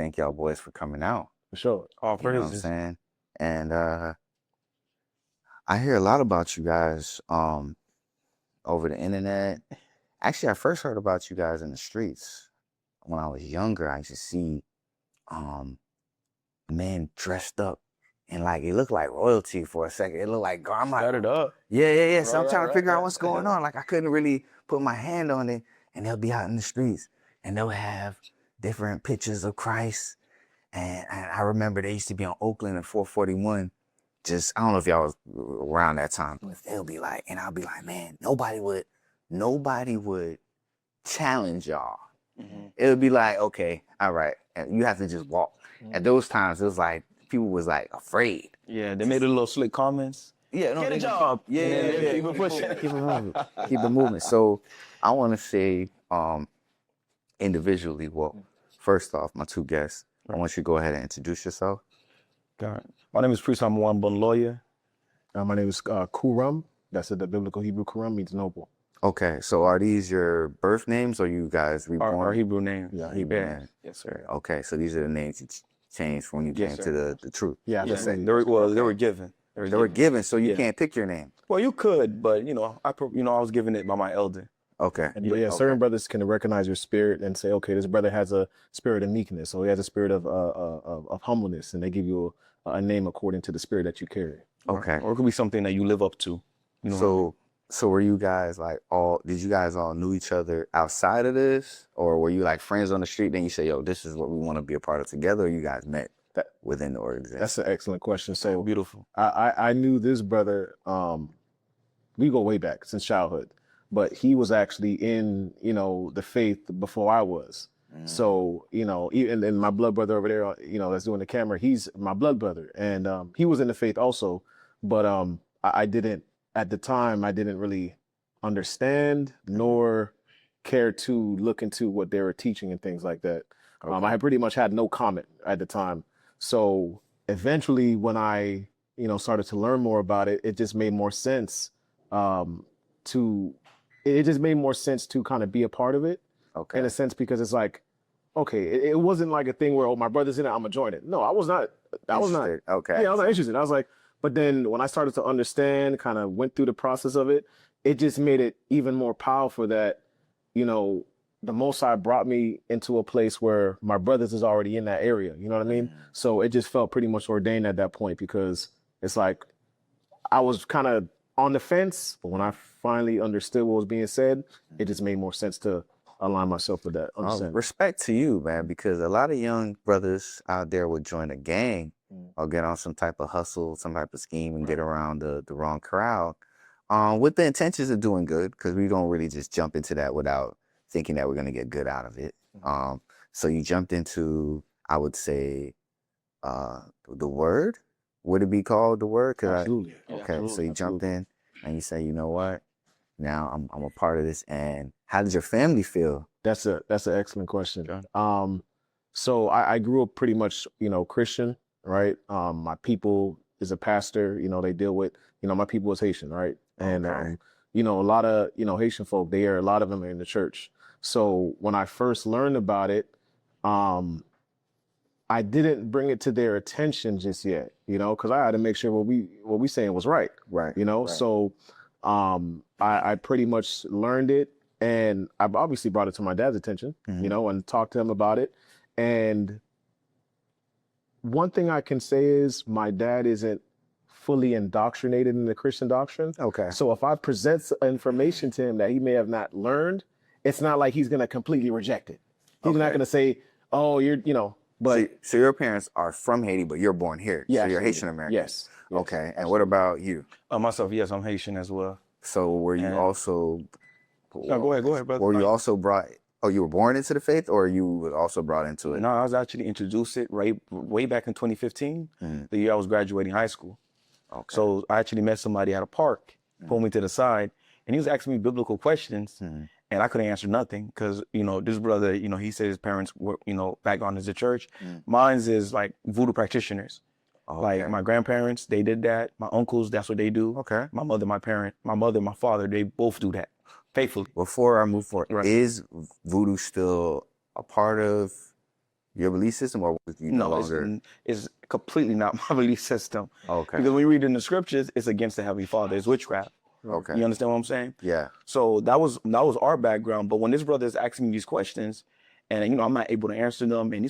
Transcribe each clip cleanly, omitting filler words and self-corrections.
thank y'all boys for coming out. For sure. All You know what I'm praises. saying? And I hear a lot about you guys over the internet. Actually, I first heard about you guys in the streets. When I was younger, I used to see men dressed up and like it looked like royalty for a second. It looked like I'm like, Set it up. yeah. So I'm trying to right, figure out right. what's going on. Like I couldn't really put my hand on it. And they'll be out in the streets and they'll have different pictures of Christ. And I remember they used to be on Oakland and 441. Just, I don't know if y'all was around that time, but they'll be like, and I'll be like, man, nobody would challenge y'all. Mm-hmm. It would be like, okay, all right. And you have to just walk. Mm-hmm. At those times, it was like, people was like afraid. Yeah, they made a little slick comments. Yeah, no, Get a job. Yeah. Keep it pushing. Keep it moving. So I want to say individually, well, first off, my two guests, I want you to go ahead and introduce yourself. God. My name is Priest. I'm one born lawyer. My name is Kuram. That's the biblical Hebrew Kuram means noble. Okay, so are these your birth names or you guys reborn? Our Hebrew name. Yeah, Hebrew Yeah. name. Yes, sir. Okay, so these are the names you changed when you Yes, came sir. to the truth. Yeah, Yeah, that's it. they were given. They were given, so you Yeah. can't pick your name. Well, you could, but I was given it by my elder. Okay. And yeah, certain brothers can recognize your spirit and say, okay, this brother has a spirit of meekness, so he has a spirit of humbleness, and they give you a name according to the spirit that you carry. Okay. Or it could be something that you live up to. So were you guys did you guys all knew each other outside of this? Or were you like friends on the street, then you say, yo, this is what we want to be a part of together, or you guys met within the organization? That's an excellent question. So Beautiful. I knew this brother, we go way back since childhood, but he was actually in, the faith before I was. So, and my blood brother over there, that's doing the camera, he's my blood brother. And he was in the faith also, but I didn't, at the time, I didn't really understand nor care to look into what they were teaching and things like that. Okay. I had pretty much had no comment at the time. So eventually when I, started to learn more about it, it just made more sense to kind of be a part of it. Okay. In a sense, because it's like, okay, it wasn't like a thing where, oh, my brother's in it, I'm gonna join it. No, I was not. Okay. Yeah, I was not interested. I was like, but then when I started to understand, kind of went through the process of it, it just made it even more powerful that, the Most High brought me into a place where my brothers is already in that area. You know what I mean? So it just felt pretty much ordained at that point, because it's like I was kind of on the fence, but when I finally understood what was being said, it just made more sense to align myself with that understanding. Respect to you, man, because a lot of young brothers out there would join a gang or get on some type of hustle, some type of scheme and get around the wrong crowd with the intentions of doing good, because we don't really just jump into that without thinking that we're going to get good out of it. So you jumped into, I would say, the word. Would it be called the word? Absolutely. Okay, so you jumped in and you say, you know what? Now I'm a part of this. And how did your family feel? That's an excellent question. So I grew up pretty much, Christian, right? My people is a pastor, they deal with, my people is Haitian, right? And, Okay. a lot of, Haitian folk, a lot of them are in the church. So when I first learned about it, I didn't bring it to their attention just yet, because I had to make sure what we saying was right. Right. So I pretty much learned it, and I obviously brought it to my dad's attention, and talked to him about it. And one thing I can say is my dad isn't fully indoctrinated in the Christian doctrine. Okay. So if I present information to him that he may have not learned, it's not like he's going to completely reject it. He's not going to say, oh, you're, but. So your parents are from Haiti, but you're born here. Yeah, so you're absolutely. Haitian American. Yes. Okay. And what about you? Myself, yes, I'm Haitian as well. So were you also... No, go ahead, brother. Were you also brought... Oh, you were born into the faith, or you were also brought into it? No, I was actually introduced it way back in 2015, the year I was graduating high school. Okay. So I actually met somebody at a park, pulled me to the side, and he was asking me biblical questions, and I couldn't answer nothing because, this brother, he said his parents were, background is the church. Mine's is like voodoo practitioners. Okay. Like my grandparents, they did that. My uncles, that's what they do. Okay. My mother, my father, they both do that faithfully. Before I move forward, Right. is voodoo still a part of your belief system, or was you no No, longer? it's completely not my belief system. Okay. Because when you read in the scriptures, it's against the Heavenly Father. It's witchcraft. Okay. You understand what I'm saying? Yeah. So that was our background. But when this brother is asking me these questions, and I'm not able to answer them, and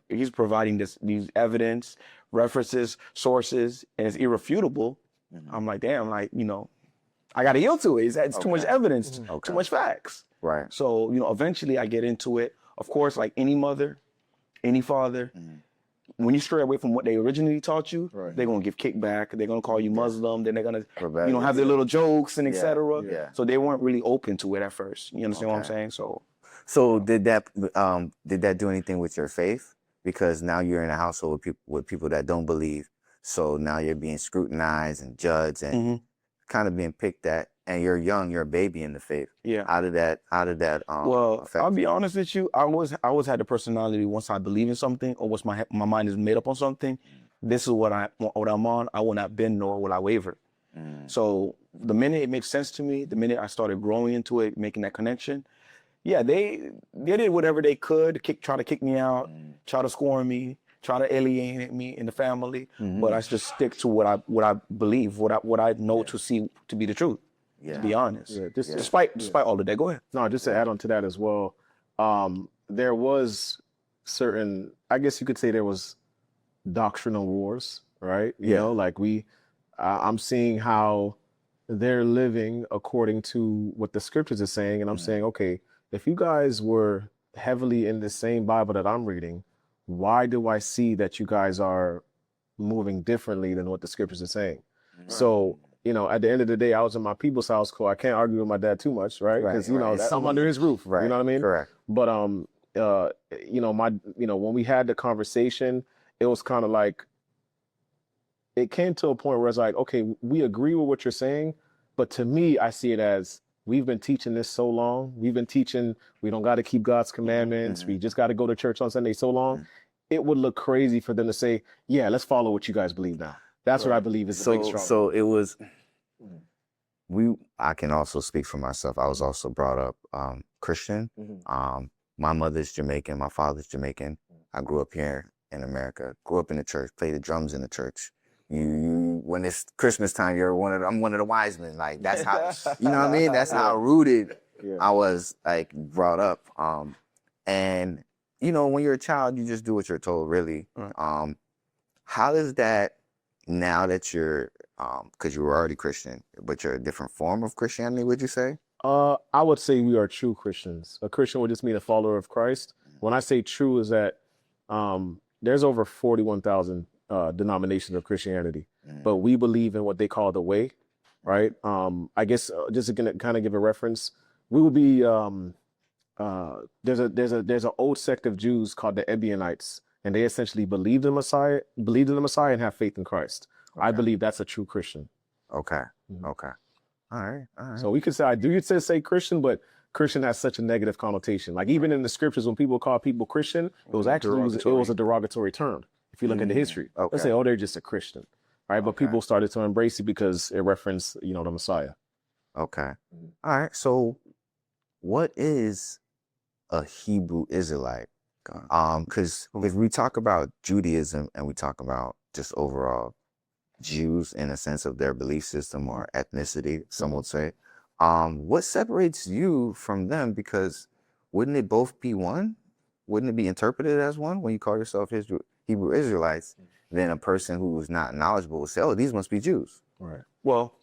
he's providing these evidence, references, sources, and it's irrefutable. I'm like, damn, like, I got to yield to it. It's too much evidence, too much facts. Right. So, eventually I get into it. Of course, like any mother, any father, when you stray away from what they originally taught you, they're going to give kickback. They're going to call you Muslim. Then they're going to, have their little jokes and etc. Yeah. So they weren't really open to it at first. You understand what I'm saying? So did that do anything with your faith? Because now you're in a household with people that don't believe. So now you're being scrutinized and judged and kind of being picked at, and you're young, you're a baby in the faith. Yeah. How did that well, affect I'll be you? honest with you. I always had the personality, once I believe in something, or once my mind is made up on something, this is what I'm on. I will not bend, nor will I waver. So the minute it made sense to me, the minute I started growing into it, making that connection, yeah, they did whatever they could to try to kick me out, try to scorn me, try to alienate me in the family. But I just stick to what I believe, what I know to see to be the truth. To be honest, despite all of that. Go ahead. No, just to add on to that as well, there was certain, I guess you could say there was doctrinal wars, right? You know, like I'm seeing how they're living according to what the scriptures are saying, and I'm saying, okay, if you guys were heavily in the same Bible that I'm reading, why do I see that you guys are moving differently than what the scriptures are saying? So, at the end of the day, I was in my people's house, so I can't argue with my dad too much, right? Because I'm under his roof, Right. you know what I mean? Correct. But when we had the conversation, it was kind of like it came to a point where it's like, okay, we agree with what you're saying, but to me, I see it as we've been teaching this so long. We've been teaching we don't got to keep God's commandments. We just got to go to church on Sunday so long. It would look crazy for them to say, yeah, let's follow what you guys believe now. That's what I believe is the big struggle. So it was. I can also speak for myself. I was also brought up Christian. My mother's Jamaican. My father's Jamaican. I grew up here in America. Grew up in the church. Played the drums in the church. When it's Christmas time, I'm one of the wise men. Like that's how you know what I mean. That's how rooted I was like brought up. And when you're a child, you just do what you're told. Really. How does that now that you're because you were already Christian, but you're a different form of Christianity? Would you say? I would say we are true Christians. A Christian would just mean a follower of Christ. When I say true, is that there's over 41,000 denominations of Christianity, but we believe in what they call the way, right? I guess just to kind of give a reference, we would be there's an old sect of Jews called the Ebionites, and they essentially believed in the Messiah, and have faith in Christ. I believe that's a true Christian. Okay. Okay. All right. So we could say, I do say Christian, but Christian has such a negative connotation. Like even in the scriptures, when people call people Christian, it was actually it was a derogatory term. If you look into history, they say, oh, they're just a Christian, right? But people started to embrace it because it referenced, the Messiah. Okay. All right. So what is a Hebrew Israelite? Because if we talk about Judaism and we talk about just overall Jews in a sense of their belief system or ethnicity, some would say, what separates you from them? Because wouldn't it both be one? Wouldn't it be interpreted as one when you call yourself Hebrew Israelites? Then a person who is not knowledgeable would say, oh, these must be Jews. Right. Well,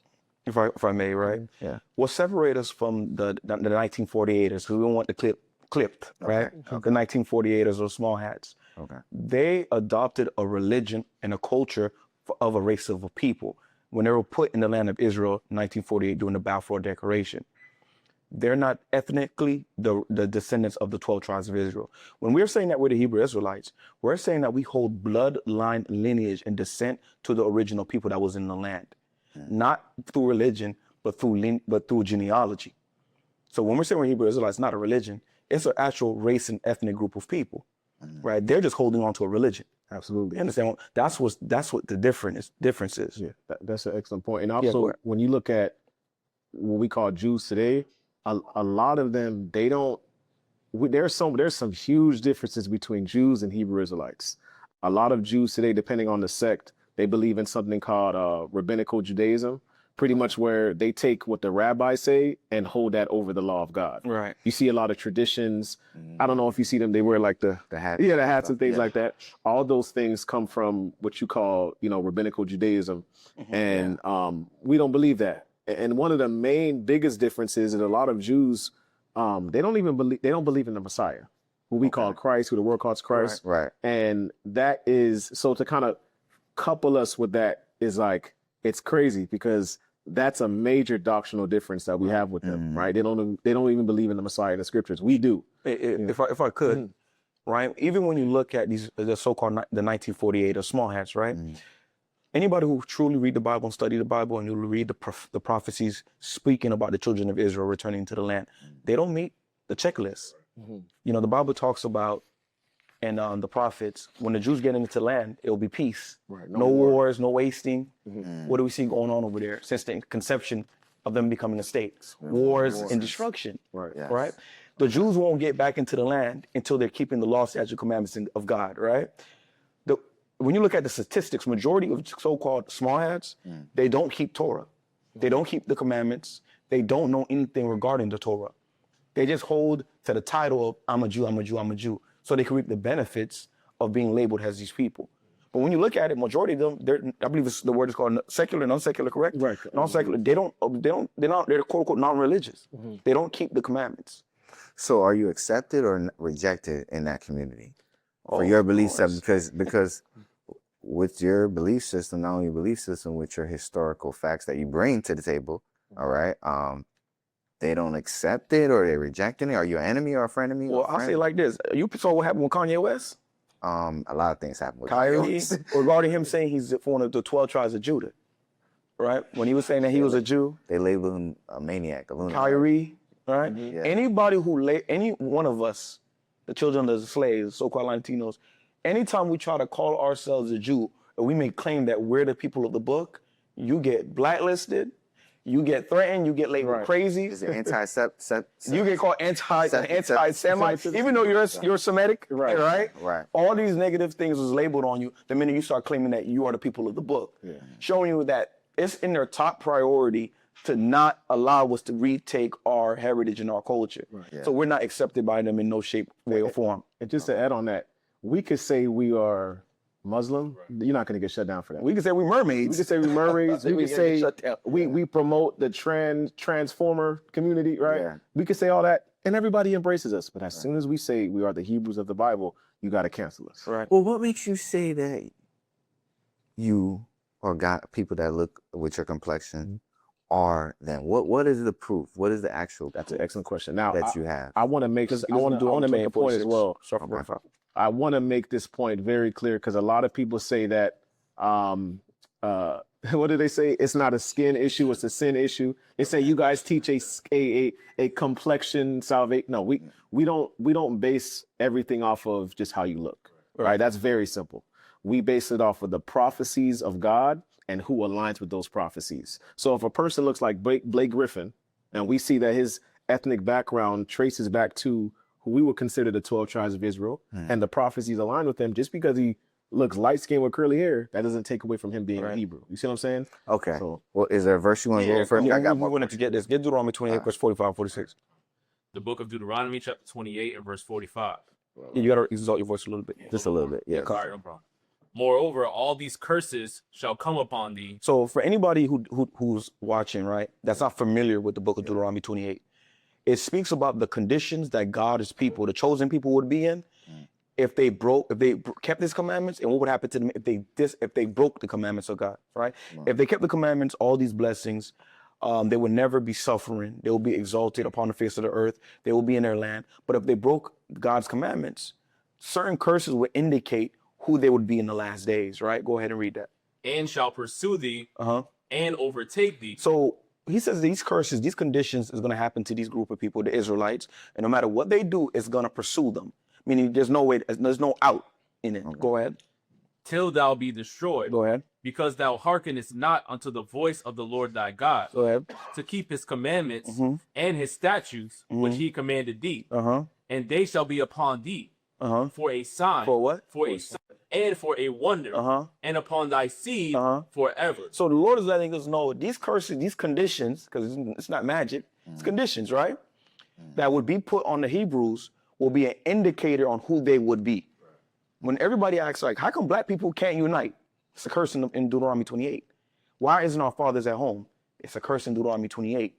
if I may, right? Yeah. What separates us from the 1948ers, who we want the clipped, right? The 1948ers or small hats. Okay. They adopted a religion and a culture of a race of a people when they were put in the land of Israel in 1948 during the Balfour Declaration. They're not ethnically the descendants of the 12 tribes of Israel. When we're saying that we're the Hebrew Israelites, we're saying that we hold bloodline lineage and descent to the original people that was in the land, not through religion, but through genealogy. So when we're saying we're Hebrew Israelites, not a religion, it's an actual race and ethnic group of people, right? They're just holding on to a religion. Absolutely. You understand? That's what the difference is. Yeah, that's an excellent point. And also, when you look at what we call Jews today, a lot of them, they don't there's some huge differences between Jews and Hebrew Israelites. A lot of Jews today, depending on the sect, they believe in something called rabbinical Judaism, pretty much where they take what the rabbis say and hold that over the law of God. Right. You see a lot of traditions. I don't know if you see them. They wear like the hat. Yeah, the hats and things like that. All those things come from what you call, rabbinical Judaism. And we don't believe that. And one of the main biggest differences is a lot of Jews, they don't believe in the Messiah, who we call Christ, who the world calls Christ. Right. And that is, so to kind of couple us with that is like, it's crazy because that's a major doctrinal difference that we have with them, right? They don't even believe in the Messiah in the scriptures. We do. If I could, right? Even when you look at the so-called the 1948 or small hats, right? Anybody who truly read the Bible and study the Bible and you read the prophecies speaking about the children of Israel returning to the land, they don't meet the checklist. The Bible talks about, and the prophets, when the Jews get into the land, it'll be peace. Right. No wars, no wasting. What do we see going on over there since the conception of them becoming a state? Wars and destruction. Right. Yes. Right? The Jews won't get back into the land until they're keeping the law, statute, commandments of God, right? When you look at the statistics, majority of so-called small hats, they don't keep Torah. They don't keep the commandments. They don't know anything regarding the Torah. They just hold to the title of I'm a Jew, I'm a Jew, I'm a Jew, so they can reap the benefits of being labeled as these people. But when you look at it, majority of them, I believe the word is called secular, non-secular, correct? Right. Non-secular. They're quote unquote non-religious. They don't keep the commandments. So are you accepted or rejected in that community for your belief system? Because with your belief system, not only your belief system, with your historical facts that you bring to the table, all right, they don't accept it or they're rejecting it. Are you an enemy or a frenemy? Well, I'll say it like this. You saw what happened with Kanye West? A lot of things happen with Kyrie, regarding him saying he's one of the 12 tribes of Judah, right? When he was saying that he was a Jew. They label him a maniac, a lunatic. Kyrie, right? Yeah. Anybody any one of us, the children of the slaves, so-called Latinos, anytime we try to call ourselves a Jew, or we may claim that we're the people of the book, you get blacklisted, you get threatened, you get labeled crazy. Is it You get called anti-Semite, even though you're Semitic, right? Right. All these negative things was labeled on you the minute you start claiming that you are the people of the book, showing you that it's in their top priority to not allow us to retake our heritage and our culture. So we're not accepted by them in no shape, way, or form. And just to add on that, we could say we are Muslim. You're not going to get shut down for that. We can say we're mermaids. We can say we're mermaids. We can say we promote the transformer community, right? Yeah. We can say all that, and everybody embraces us. But as soon as we say we are the Hebrews of the Bible, you got to cancel us. Right. Well, what makes you say that you or got people that look with your complexion are them? What is the proof? What is the actual? That's an excellent question. Now that you have. I want to make I want to make a point as well. I want to make this point very clear because a lot of people say that, what do they say? It's not a skin issue, it's a sin issue. They say you guys teach a complexion salvation. No, we don't base everything off of just how you look, right? That's very simple. We base it off of the prophecies of God and who aligns with those prophecies. So if a person looks like Blake Griffin, and we see that his ethnic background traces back to who we would consider the 12 tribes of Israel, and the prophecies align with them, just because he looks light-skinned with curly hair, that doesn't take away from him being a Hebrew. You see what I'm saying? Okay. So, well, is there a verse you want to go first? I got more. We wanted to get this. Get Deuteronomy 28, verse 45, 46. The book of Deuteronomy, chapter 28 and verse 45. Yeah, you got to exalt your voice a little bit. Just a little bit, yeah. Sorry, no problem. Moreover, all these curses shall come upon thee. So for anybody who's watching, right, that's not familiar with the book of Deuteronomy 28, it speaks about the conditions that God's people, the chosen people, would be in if they kept his commandments, and what would happen to them if they broke the commandments of God, right? If they kept the commandments, all these blessings, they would never be suffering. They will be exalted upon the face of the earth. They will be in their land. But if they broke God's commandments, certain curses would indicate who they would be in the last days, right? Go ahead and read that. And shall pursue thee and overtake thee. So he says these curses, these conditions is going to happen to these group of people, the Israelites, and no matter what they do, it's going to pursue them. Meaning there's no way, there's no out in it. Go ahead. Till thou be destroyed. Go ahead. Because thou hearkenest not unto the voice of the Lord thy God. Go ahead. To keep his commandments and his statutes, which he commanded thee. and they shall be upon thee for a sign. For what? For a sign and for a wonder, and upon thy seed forever. So the Lord is letting us know these curses, these conditions, because it's not magic, it's conditions, right? That would be put on the Hebrews will be an indicator on who they would be. When everybody asks, like, how come black people can't unite? It's a curse in Deuteronomy 28. Why isn't our fathers at home? It's a curse in Deuteronomy 28.